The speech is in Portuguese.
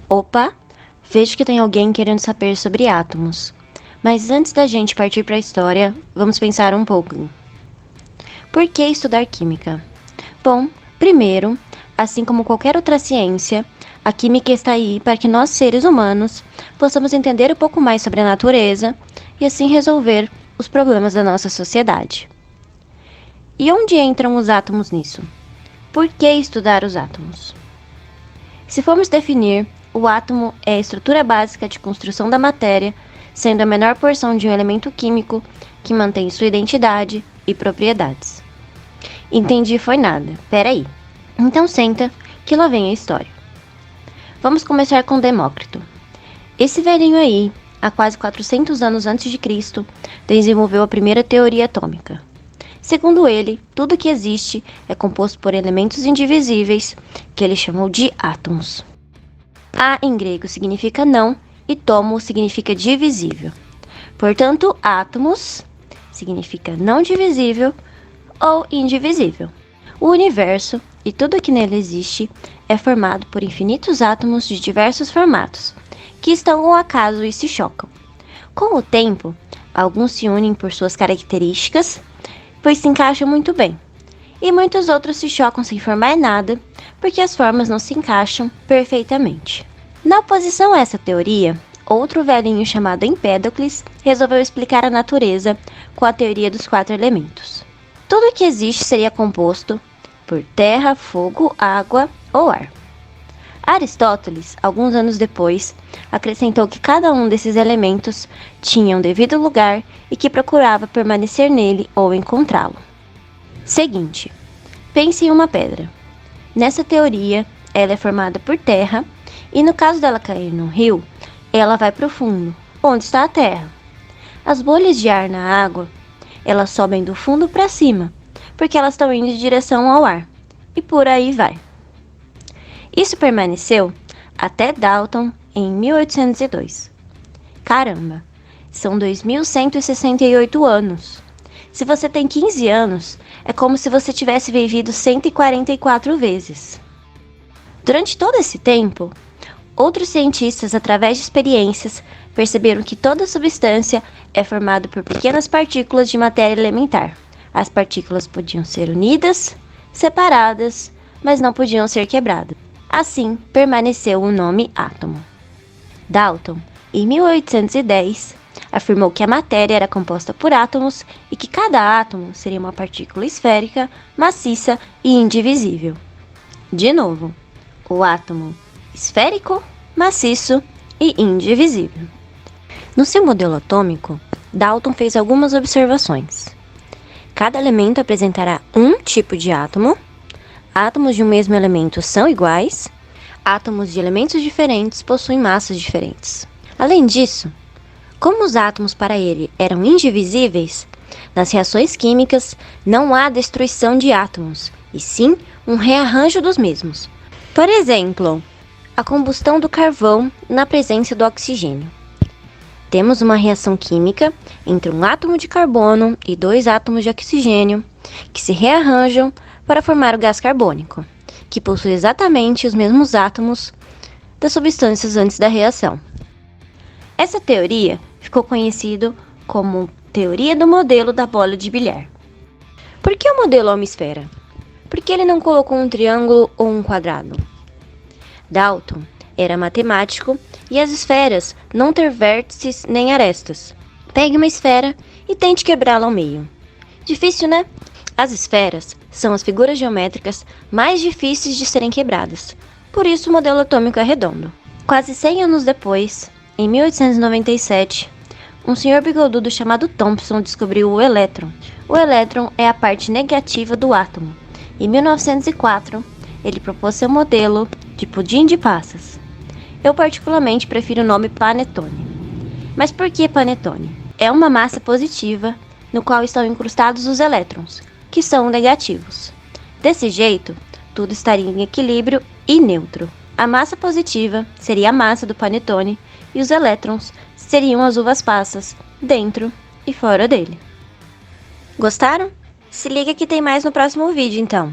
Opa, vejo que tem alguém querendo saber sobre átomos. Mas antes da gente partir para a história, vamos pensar um pouco. Por que estudar química? Bom, primeiro, assim como qualquer outra ciência, a química está aí para que nós, seres humanos, possamos entender um pouco mais sobre a natureza e assim resolver os problemas da nossa sociedade. E onde entram os átomos nisso? Por que estudar os átomos? Se formos definir, o átomo é a estrutura básica de construção da matéria, sendo a menor porção de um elemento químico que mantém sua identidade e propriedades. Entendi foi nada, peraí. Então senta, que lá vem a história. Vamos começar com Demócrito. Esse velhinho aí, há quase 400 anos antes de Cristo, desenvolveu a primeira teoria atômica. Segundo ele, tudo que existe é composto por elementos indivisíveis, que ele chamou de átomos. A em grego significa não e tomo significa divisível. Portanto, átomos significa não divisível ou indivisível. O universo e tudo que nele existe é formado por infinitos átomos de diversos formatos, que estão ao acaso e se chocam. Com o tempo, alguns se unem por suas características, pois se encaixam muito bem, e muitos outros se chocam sem formar nada, porque as formas não se encaixam perfeitamente. Na oposição a essa teoria, outro velhinho chamado Empédocles resolveu explicar a natureza com a teoria dos 4 elementos. Tudo que existe seria composto por terra, fogo, água ou ar. Aristóteles, alguns anos depois, acrescentou que cada um desses elementos tinha um devido lugar e que procurava permanecer nele ou encontrá-lo. Seguinte, pense em uma pedra. Nessa teoria, ela é formada por terra e no caso dela cair num rio, ela vai para o fundo, onde está a terra. As bolhas de ar na água, elas sobem do fundo para cima, porque elas estão indo em direção ao ar, e por aí vai. Isso permaneceu até Dalton em 1802. Caramba, são 2.168 anos. Se você tem 15 anos, é como se você tivesse vivido 144 vezes. Durante todo esse tempo, outros cientistas, através de experiências, perceberam que toda substância é formada por pequenas partículas de matéria elementar. As partículas podiam ser unidas, separadas, mas não podiam ser quebradas. Assim, permaneceu o nome átomo. Dalton, em 1810, afirmou que a matéria era composta por átomos e que cada átomo seria uma partícula esférica, maciça e indivisível. De novo, o átomo esférico, maciço e indivisível. No seu modelo atômico, Dalton fez algumas observações. Cada elemento apresentará um tipo de átomo. Átomos de um mesmo elemento são iguais. Átomos de elementos diferentes possuem massas diferentes. Além disso, como os átomos para ele eram indivisíveis, nas reações químicas não há destruição de átomos, e sim um rearranjo dos mesmos. Por exemplo, a combustão do carvão na presença do oxigênio. Temos uma reação química entre um átomo de carbono e 2 átomos de oxigênio, que se rearranjam para formar o gás carbônico, que possui exatamente os mesmos átomos das substâncias antes da reação. Essa teoria ficou conhecida como teoria do modelo da bola de bilhar. Por que o modelo é uma esfera? Por que ele não colocou um triângulo ou um quadrado? Dalton era matemático e as esferas não têm vértices nem arestas. Pegue uma esfera e tente quebrá-la ao meio. Difícil, né? As esferas são as figuras geométricas mais difíceis de serem quebradas. Por isso o modelo atômico é redondo. Quase 100 anos depois, em 1897, um senhor bigodudo chamado Thomson descobriu o elétron. O elétron é a parte negativa do átomo. Em 1904, ele propôs seu modelo de pudim de passas. Eu particularmente prefiro o nome panetone. Mas por que panetone? É uma massa positiva no qual estão incrustados os elétrons, que são negativos. Desse jeito, tudo estaria em equilíbrio e neutro. A massa positiva seria a massa do panetone e os elétrons seriam as uvas passas, dentro e fora dele. Gostaram? Se liga que tem mais no próximo vídeo, então.